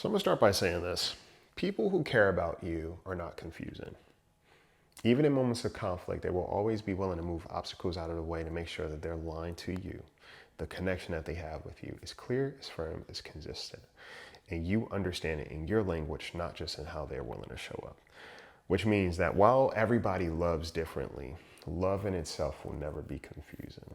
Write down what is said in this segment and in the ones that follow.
So I'm going to start by saying this. People who care about you are not confusing. Even in moments of conflict, they will always be willing to move obstacles out of the way to make sure that their line to you, the connection that they have with you, is clear, is firm, is consistent. And you understand it in your language, not just in how they're willing to show up. Which means that while everybody loves differently, love in itself will never be confusing.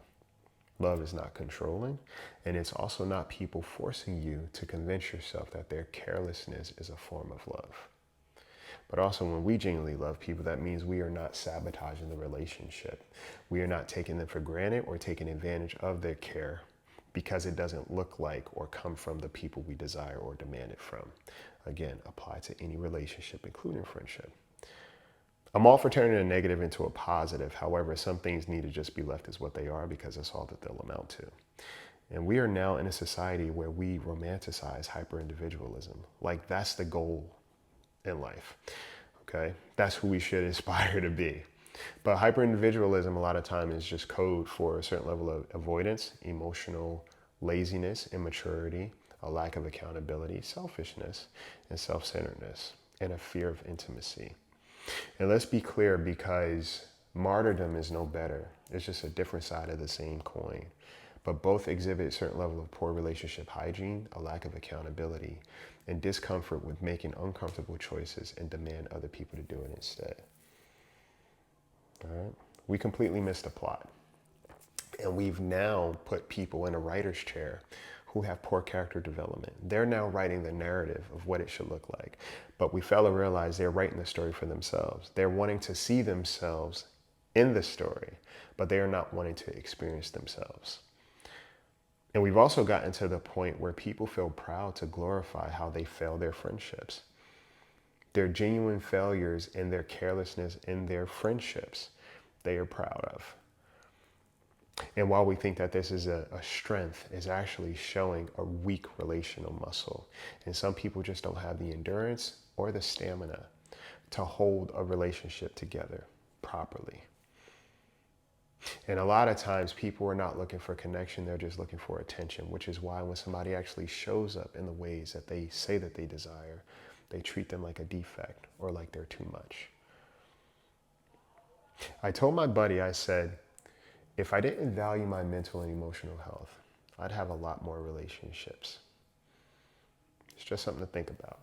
Love is not controlling, and it's also not people forcing you to convince yourself that their carelessness is a form of love. But also, when we genuinely love people, that means we are not sabotaging the relationship. We are not taking them for granted or taking advantage of their care because it doesn't look like or come from the people we desire or demand it from. Again, apply to any relationship, including friendship. I'm all for turning a negative into a positive. However, some things need to just be left as what they are because that's all that they'll amount to. And we are now in a society where we romanticize hyper-individualism. Like that's the goal in life, okay? That's who we should aspire to be. But hyper-individualism a lot of time is just code for a certain level of avoidance, emotional laziness, immaturity, a lack of accountability, selfishness, and self-centeredness, and a fear of intimacy. And let's be clear, because martyrdom is no better. It's just a different side of the same coin. But both exhibit a certain level of poor relationship hygiene, a lack of accountability, and discomfort with making uncomfortable choices and demand other people to do it instead. All right? We completely missed the plot. And we've now put people in a writer's chair who have poor character development. They're now writing the narrative of what it should look like. But we fail to realize they're writing the story for themselves. They're wanting to see themselves in the story, but they are not wanting to experience themselves. And we've also gotten to the point where people feel proud to glorify how they fail their friendships. Their genuine failures and their carelessness in their friendships, they are proud of. And while we think that this is a strength, it's actually showing a weak relational muscle. And some people just don't have the endurance or the stamina to hold a relationship together properly. And a lot of times people are not looking for connection, they're just looking for attention, which is why when somebody actually shows up in the ways that they say that they desire, they treat them like a defect or like they're too much. I told my buddy, I said, if I didn't value my mental and emotional health, I'd have a lot more relationships. It's just something to think about.